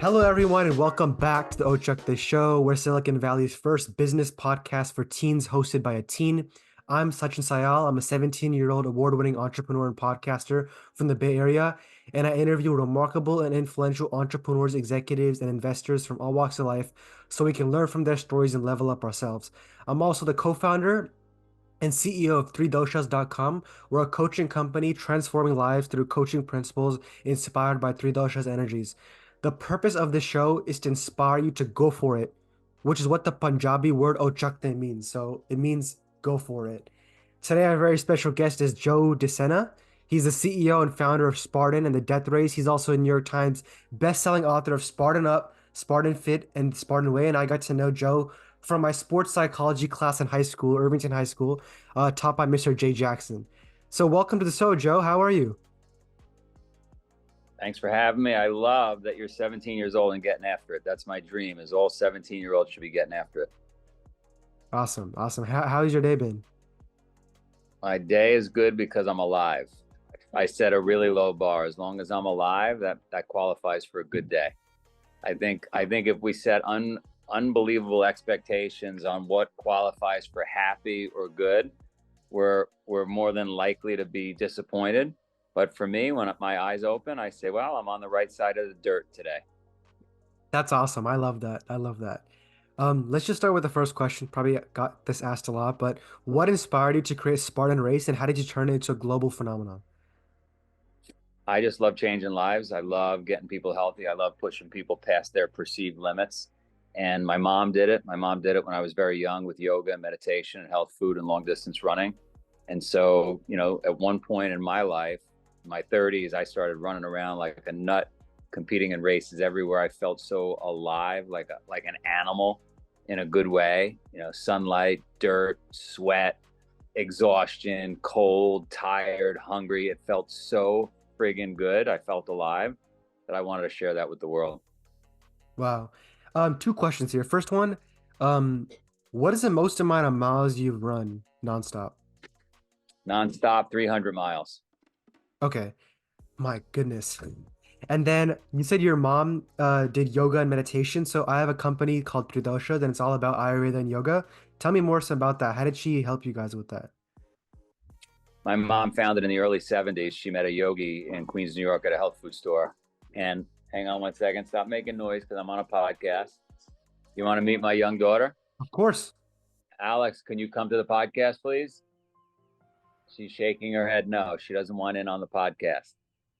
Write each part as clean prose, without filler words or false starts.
Hello, everyone, and welcome back to the Ochakde Show. We're Silicon Valley's first business podcast for teens hosted by a teen. I'm Sachin Syal. I'm a 17-year-old award-winning entrepreneur and podcaster from the Bay Area, and I interview remarkable and influential entrepreneurs, executives, and investors from all walks of life so we can learn from their stories and level up ourselves. I'm also the co-founder and CEO of 3doshas.com. We're a coaching company transforming lives through coaching principles inspired by 3doshas energies. The purpose of this show is to inspire you to go for it, which is what the Punjabi word ochakde means. So it means go for it. Today, our very special guest is Joe De Sena. He's the CEO and founder of Spartan and the Death Race. He's also a New York Times best-selling author of Spartan Up, Spartan Fit, and Spartan Way. And I got to know Joe from my sports psychology class in high school, Irvington High School, taught by Mr. J. Jackson. So welcome to the show, Joe. How are you? Thanks for having me. I love that you're 17 years old and getting after it. That's my dream, is all 17-year-olds should be getting after it. Awesome. Awesome. How's your day been? My day is good because I'm alive. I set a really low bar. As long as I'm alive, that qualifies for a good day. I think if we set unbelievable expectations on what qualifies for happy or good, we're more than likely to be disappointed. But for me, when my eyes open, I say, well, I'm on the right side of the dirt today. That's awesome. I love that. I love that. Let's just start with the first question. Probably got this asked a lot, but what inspired you to create Spartan Race and how did you turn it into a global phenomenon? I just love changing lives. I love getting people healthy. I love pushing people past their perceived limits. And my mom did it. My mom did it when I was very young with yoga and meditation and health food and long distance running. And so, at one point in my life, my 30s, I started running around like a nut, competing in races everywhere. I felt so alive, like an animal in a good way. Sunlight, dirt, sweat, exhaustion, cold, tired, hungry. It felt so friggin' good. I felt alive that I wanted to share that with the world. Wow. Two questions here. First one, um, what is the most amount of miles you've run nonstop? Nonstop, 300 miles. Okay. My goodness. And then you said your mom did yoga and meditation. So I have a company called Tridosha, and it's all about Ayurveda and yoga. Tell me more about that. How did she help you guys with that? My mom found it in the early 70s. She met a yogi in Queens, New York at a health food store. And hang on one second, stop making noise because I'm on a podcast. You want to meet my young daughter? Of course. Alex, can you come to the podcast, please? She's shaking her head no. She doesn't want in on the podcast.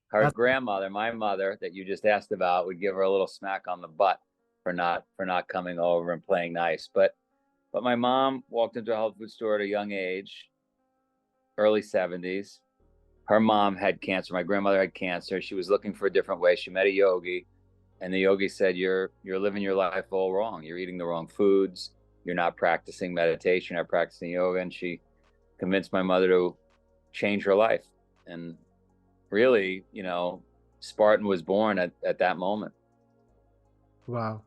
Her That's grandmother, my mother, that you just asked about, would give her a little smack on the butt for not coming over and playing nice. But my mom walked into a health food store at a young age, early 70s. Her mom had cancer. My grandmother had cancer. She was looking for a different way. She met a yogi, and the yogi said, "You're living your life all wrong. You're eating the wrong foods. You're not practicing meditation. You're not practicing yoga." And she convinced my mother to change her life. And really, Spartan was born at that moment. wow.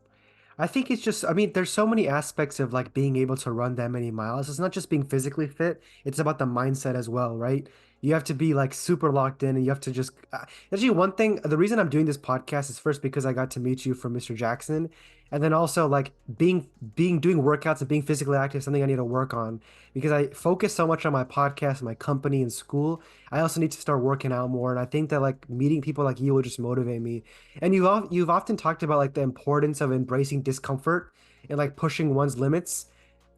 I think it's just, I mean, there's so many aspects of like being able to run that many miles. It's not just being physically fit, it's about the mindset as well, right? You have to be like super locked in and you have to just actually one thing, the reason I'm doing this podcast is first because I got to meet you from Mr. Jackson. And then also like being doing workouts and being physically active is something I need to work on because I focus so much on my podcast, my company and school. I also need to start working out more. And I think that like meeting people like you will just motivate me and you've often talked about like the importance of embracing discomfort and like pushing one's limits.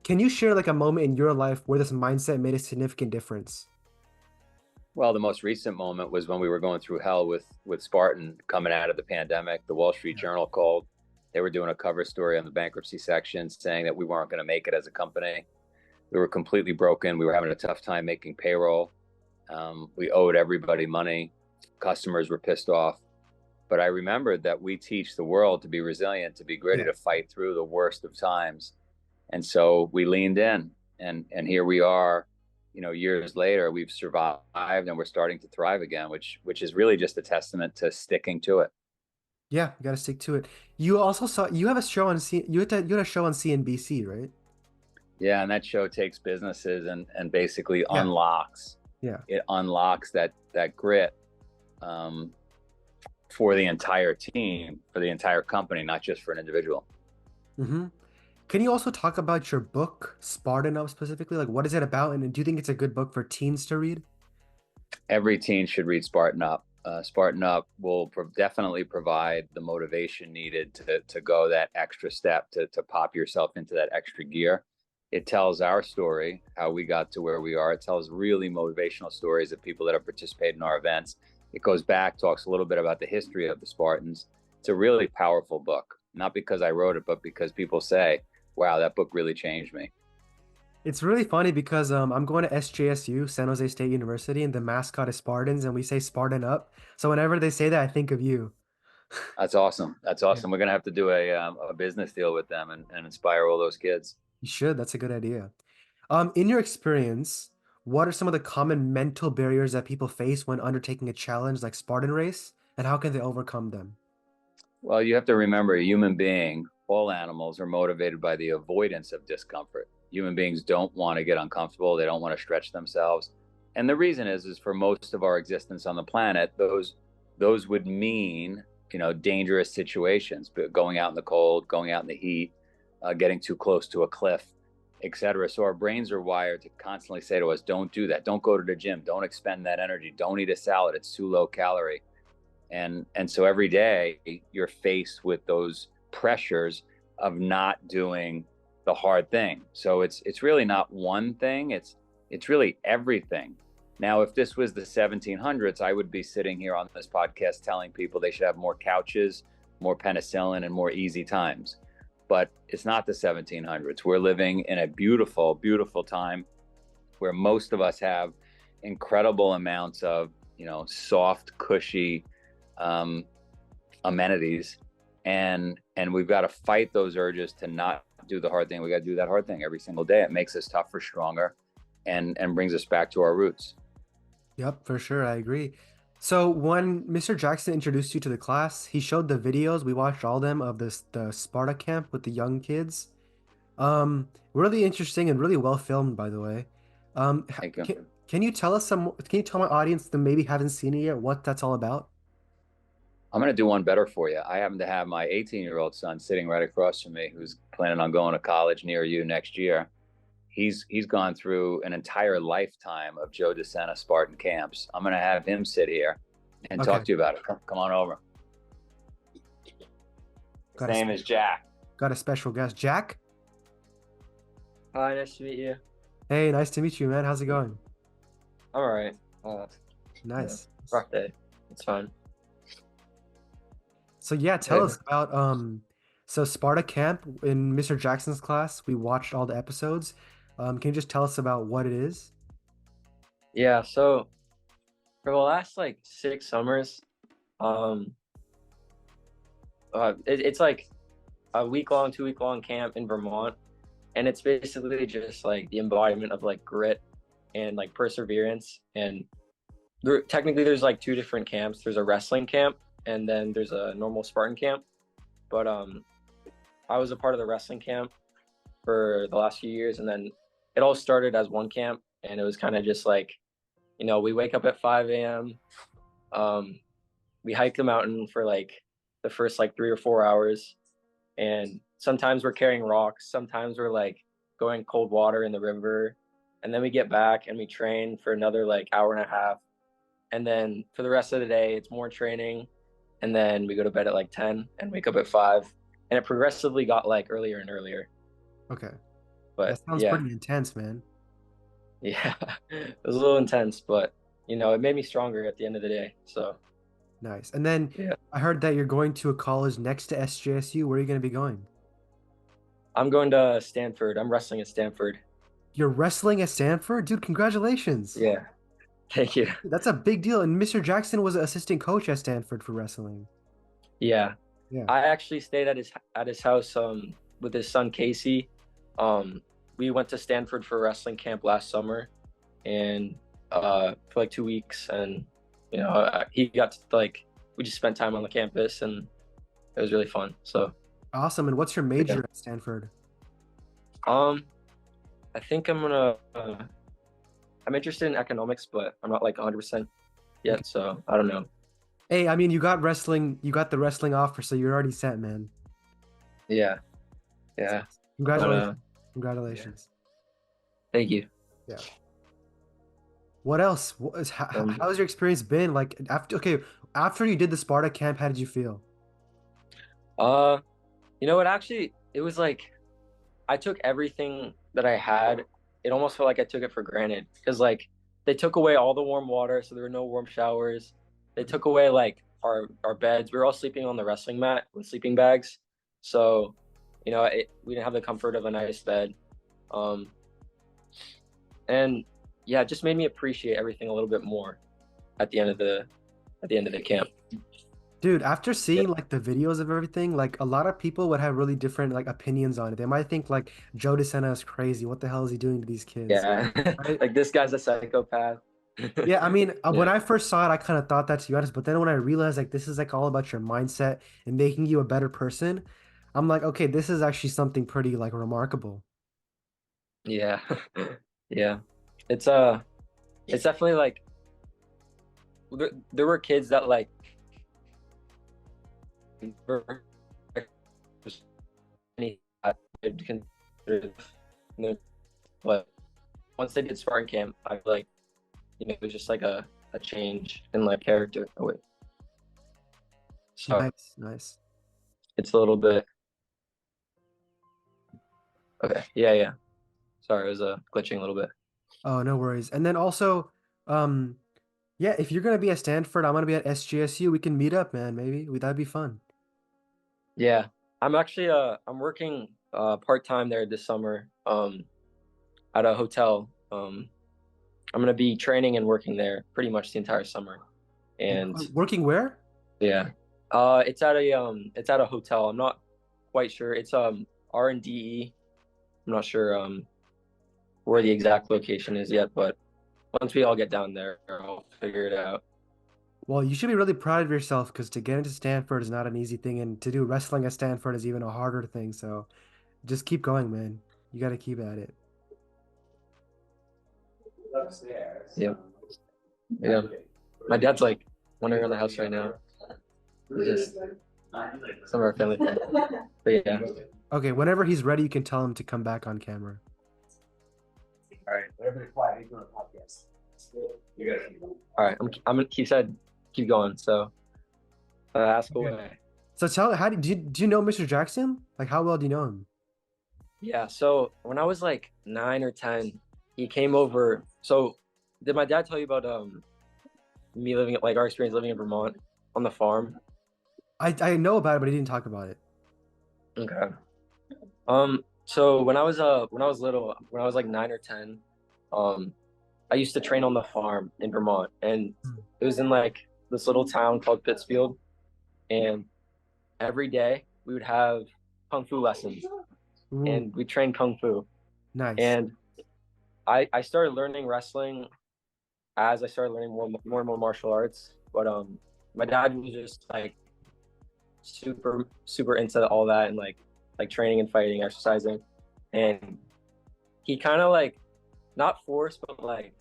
Can you share like a moment in your life where this mindset made a significant difference? Well, the most recent moment was when we were going through hell with Spartan coming out of the pandemic. The Wall Street Yeah. Journal called. They were doing a cover story on the bankruptcy section saying that we weren't going to make it as a company. We were completely broken. We were having a tough time making payroll. We owed everybody money. Customers were pissed off. But I remembered that we teach the world to be resilient, to be gritty, Yeah. to fight through the worst of times. And so we leaned in, and here we are, years later, we've survived and we're starting to thrive again, which is really just a testament to sticking to it. Yeah, you gotta stick to it. You also saw you have a show on you had a show on CNBC, right? Yeah, and that show takes businesses and basically Yeah. unlocks Yeah. it unlocks that grit. Um, for the entire team, for the entire company, not just for an individual. Hmm. Can you also talk about your book, Spartan Up specifically? Like, what is it about? And do you think it's a good book for teens to read? Every teen should read Spartan Up. Spartan Up will definitely provide the motivation needed to go that extra step, to pop yourself into that extra gear. It tells our story, how we got to where we are. It tells really motivational stories of people that have participated in our events. It goes back, talks a little bit about the history of the Spartans. It's a really powerful book, not because I wrote it, but because people say, wow, that book really changed me. It's really funny because I'm going to SJSU, San Jose State University, and the mascot is Spartans, and we say Spartan Up. So whenever they say that, I think of you. That's awesome. That's Yeah, awesome. We're gonna have to do a business deal with them and inspire all those kids. you should. That's a good idea. In your experience, what are some of the common mental barriers that people face when undertaking a challenge like Spartan Race, and how can they overcome them? Well, you have to remember, a human being, all animals are motivated by the avoidance of discomfort. Human beings don't want to get uncomfortable. They don't want to stretch themselves. And the reason is for most of our existence on the planet, those would mean, dangerous situations, but going out in the cold, going out in the heat, getting too close to a cliff, etc. So our brains are wired to constantly say to us, don't do that. Don't go to the gym. Don't expend that energy. Don't eat a salad. It's too low calorie. And so every day you're faced with those pressures of not doing the hard thing. So it's really not one thing, it's really everything. Now, if this was the 1700s, I would be sitting here on this podcast telling people they should have more couches, more penicillin, and more easy times. But it's not the 1700s. We're living in a beautiful, beautiful time where most of us have incredible amounts of, soft, cushy um, amenities, and we've got to fight those urges to not do the hard thing. We got to do that hard thing every single day. It makes us tougher, stronger, and brings us back to our roots. Yep, for sure. I agree. So when Mr. Jackson introduced you to the class, he showed the videos. We watched all them of the Sparta camp with the young kids. Really interesting and really well filmed, by the way. Thank you. Can you tell us some? Can you tell my audience that maybe haven't seen it yet what that's all about? I'm going to do one better for you. I happen to have my 18-year-old son sitting right across from me, who's planning on going to college near you next year. He's gone through an entire lifetime of Joe De Sena Spartan camps. I'm going to have him sit here and talk Okay, to you about it. Come on over. His got a name is Jack. got a special guest, Jack. Hi, nice to meet you. Hey, nice to meet you, man. How's it going? All right. Yeah, Nice. rough day. It's fine. So yeah, tell Yeah. us about so Sparta Camp in Mr. Jackson's class. We watched all the episodes. Can you just tell us about what it is? Yeah. So for the last like 6 summers, um, it's like a week long, 2 week long camp in Vermont, and it's basically just like the embodiment of like grit and like perseverance. And technically, there's like two different camps. There's a wrestling camp, and then there's a normal Spartan camp. But I was a part of the wrestling camp for the last few years, and then it all started as one camp, and it was kind of just like, we wake up at 5 a.m. We hike the mountain for like the first like 3 or 4 hours, and sometimes we're carrying rocks, sometimes we're like going cold water in the river, and then we get back and we train for another like hour and a half, and then for the rest of the day it's more training, and then we go to bed at like 10 and wake up at 5, and it progressively got like earlier and earlier. Okay. But That sounds yeah. pretty intense, man. Yeah, it was a little intense, but it made me stronger at the end of the day. So Nice. And then yeah, I heard that you're going to a college next to SJSU. Where are you going to be going? I'm going to Stanford. I'm wrestling at Stanford. You're wrestling at Stanford? Dude, congratulations. Yeah, thank you. That's a big deal. And Mr. Jackson was an assistant coach at Stanford for wrestling. Yeah, Yeah. I actually stayed at his house with his son Casey. We went to Stanford for wrestling camp last summer, and for like 2 weeks, and he got to, like, we just spent time on the campus, and it was really fun. So Awesome. And what's your major yeah. at Stanford? I think I'm interested in economics, but I'm not like 100% Okay. yet, so I don't know. Hey, I mean, you got the wrestling offer, so you're already set, man. Yeah, yeah. But Congratulations. yeah. Congratulations. Thank you. Yeah. What else? Um, How's your experience been? Like after you did the Sparta camp, how did you feel? uh, you know what? Actually, it was like I took everything that I had. It almost felt like I took it for granted because like they took away all the warm water, so there were no warm showers. They took away like our beds. We were all sleeping on the wrestling mat with sleeping bags, so we didn't have the comfort of a nice bed. Um, and yeah, it just made me appreciate everything a little bit more at the end of the camp. Dude, after Yeah, seeing like the videos of everything, like a lot of people would have really different like opinions on it. They might think like Joe De Sena is crazy. What the hell is he doing to these kids? yeah. Right? Like this guy's a psychopath. Yeah, I mean, when Yeah, I first saw it, I kind of thought that, to be honest, but then when I realized like this is like all about your mindset and making you a better person, I'm like, okay, this is actually something pretty like remarkable. yeah, yeah. It's it's definitely like there were kids that like were any could consider, but once they did Spartan camp, I feel like it was just like a change in like character. Oh wait, so Nice, nice. it's a little bit okay. Yeah, yeah. Sorry, it was glitching a little bit. Oh, no worries. And then also, um, yeah, if you're gonna be at Stanford, I'm gonna be at SGSU. We can meet up, man. Maybe that'd be fun. Yeah, I'm actually I'm working part time there this summer at a hotel. I'm gonna be training and working there pretty much the entire summer, and Working where? yeah, it's at a hotel. I'm not quite sure. It's R&DE. I'm not sure where the exact location is yet, but once we all get down there, I'll figure it out. Well, you should be really proud of yourself because to get into Stanford is not an easy thing, and to do wrestling at Stanford is even a harder thing. So just keep going, man. You got to keep at it. Yeah, yeah. My dad's like wandering around the house right now. It's just some of our family thing. But yeah. Okay, whenever he's ready, you can tell him to come back on camera. All right. All right. He said keep going. So ask Okay. away. So tell how do you know Mr. Jackson? Like how well do you know him? Yeah. So when I was like 9 or 10, he came over. So did my dad tell you about me living like our experience living in Vermont on the farm? I know about it, but he didn't talk about it. Okay. So when I was little, when I was like 9 or 10, um, I used to train on the farm in Vermont, and it was in like this little town called Pittsfield, and every day we would have kung fu lessons, Ooh, and we trained kung fu. nice. And I started learning wrestling as I started learning more and more martial arts. But my dad was just like super into all that and like training and fighting, exercising, and he kind of like not forced but like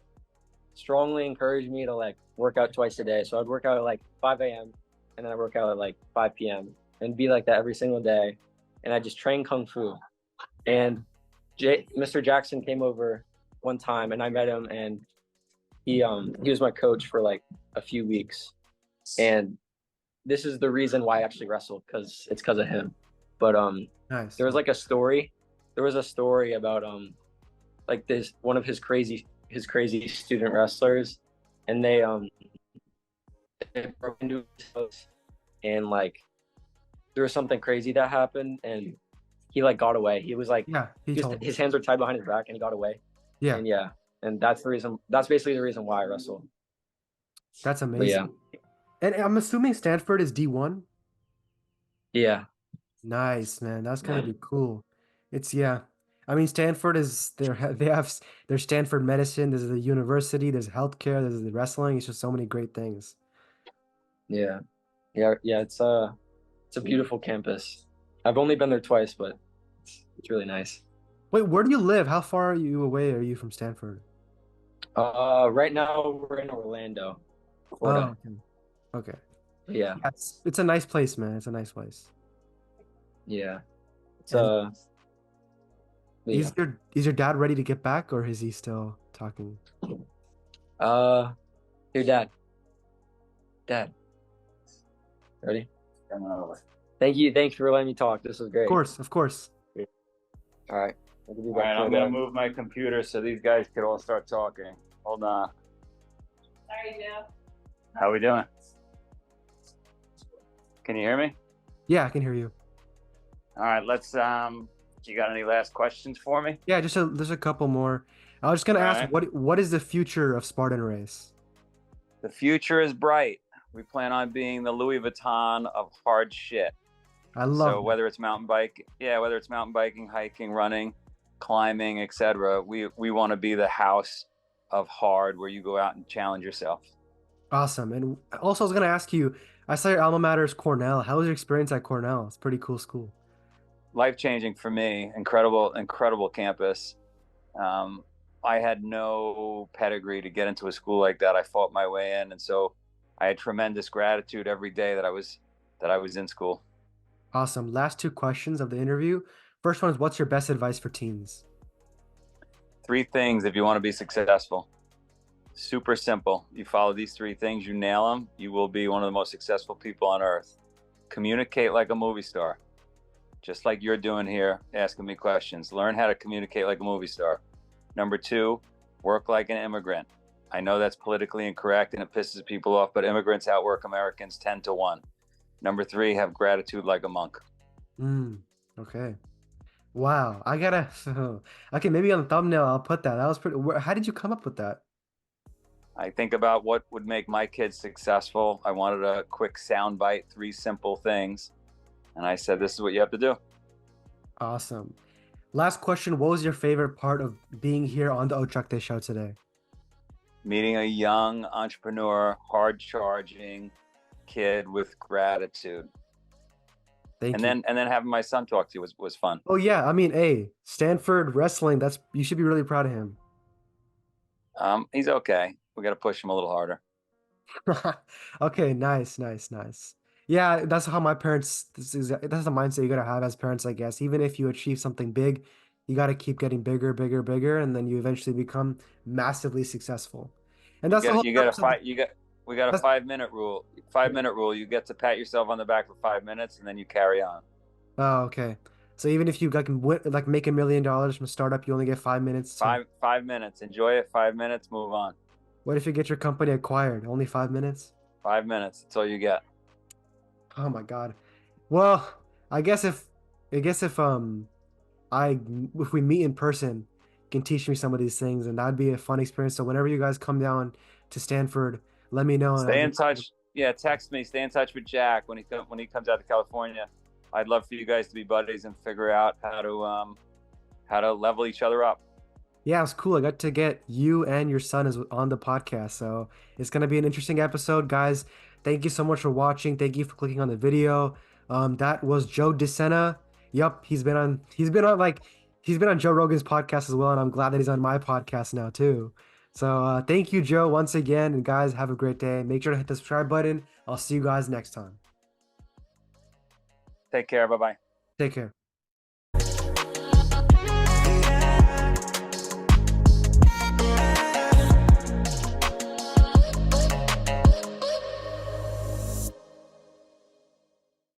strongly encouraged me to like work out twice a day. So I'd work out at like 5 a.m. and then I work out at like 5 p.m. and be like that every single day. And I just train kung fu. And Mr. Jackson came over one time and I met him, and he was my coach for like a few weeks. And this is the reason why I actually wrestled, because it's because of him. But Nice. there was like a story. There was a story about like this one of his crazy student wrestlers, and they broke into his house, and like there was something crazy that happened, and he like got away. He was like Yeah, he just told me. his hands were tied behind his back, and he got away. Yeah, And yeah, and that's the reason. That's basically the reason why I wrestle. that's But amazing. yeah, And I'm assuming Stanford is D1. yeah, Nice, man. That's gonna be cool. It's yeah. I mean, Stanford is they have there's Stanford Medicine, there's the university, there's healthcare, there's the wrestling. It's just so many great things. yeah, yeah. It's a beautiful campus. I've only been there twice, but it's really nice. Wait, where do you live? How far are you away are you from Stanford? Right now we're in Orlando, Oh, Florida. okay. Okay. Yeah, Yeah, it's a nice place, man. It's a nice place. yeah. It's And but yeah. is your dad ready to get back, or is he still talking? Uh, Here, Dad, ready? Coming over. Thank you for letting me talk. This was Of great. course, of course. All right. All right, I'm gonna move my computer so these guys could all start talking. Hold on. Sorry, Joe. How we doing? Can you hear me? Yeah, I can hear you. All right, let's you got any last questions for me? Yeah, there's a couple more. I was just gonna ask, All right. what is the future of Spartan Race? The future is bright. We plan on being the Louis Vuitton of hard shit. I love So that. whether it's mountain biking, hiking, running, climbing, etc., we want to be the house of hard where you go out and challenge yourself. Awesome. And also, I was gonna ask you, I saw your alma mater is Cornell. How was your experience at Cornell? It's a pretty cool school. Life-changing for me. Incredible campus. Um, I had no pedigree to get into a school like that. I fought my way in, and so I had tremendous gratitude every day that I was in school. Awesome. Last two questions of the interview. First one is, what's your best advice for teens? 3 things if you want to be successful. Super simple. You follow these 3 things, you nail them, you will be one of the most successful people on earth. Communicate like a movie star, just like you're doing here, asking me questions. Learn how to communicate like a movie star. Number 2, work like an immigrant. I know that's politically incorrect and it pisses people off, but immigrants outwork Americans 10 to 1. Number 3, have gratitude like a monk. Okay. Wow. I gotta. Okay, maybe on the thumbnail I'll put that. That was pretty. How did you come up with that? I think about what would make my kids successful. I wanted a quick soundbite, 3 simple things. And I said, this is what you have to do. Awesome. Last question. What was your favorite part of being here on the Ochakde show today? Meeting a young entrepreneur, hard charging kid with gratitude. Thank And you. then having my son talk to you was fun. Oh yeah, I mean, hey, Stanford wrestling. You should be really proud of him. He's okay. We got to push him a little harder. Okay, nice. Yeah, that's how my parents. That's the mindset you gotta have as parents, I guess. Even if you achieve something big, you gotta keep getting bigger, and then you eventually become massively successful. And that's the whole You got a purpose of fight. We got a that's, 5-minute rule. 5-minute rule. You get to pat yourself on the back for 5 minutes, and then you carry on. oh, okay. So even if you like make $1 million from a startup, you only get 5 minutes to. 5 minutes. Enjoy it. 5 minutes. Move on. What if you get your company acquired? Only 5 minutes? 5 minutes. That's all you get. Oh my God. Well, I guess if we meet in person, you can teach me some of these things, and that'd be a fun experience. So whenever you guys come down to Stanford, let me know. And Stay in touch. Yeah, text me. Stay in touch with Jack when he comes out to California. I'd love for you guys to be buddies and figure out how to level each other up. Yeah, it's cool. I got to get you and your son is on the podcast, so it's gonna be an interesting episode, guys. Thank you so much for watching. Thank you for clicking on the video. That was Joe De Sena. Yup, he's been on Joe Rogan's podcast as well, and I'm glad that he's on my podcast now too. So thank you, Joe, once again, and guys, have a great day. Make sure to hit the subscribe button. I'll see you guys next time. Take care. Bye bye. Take care.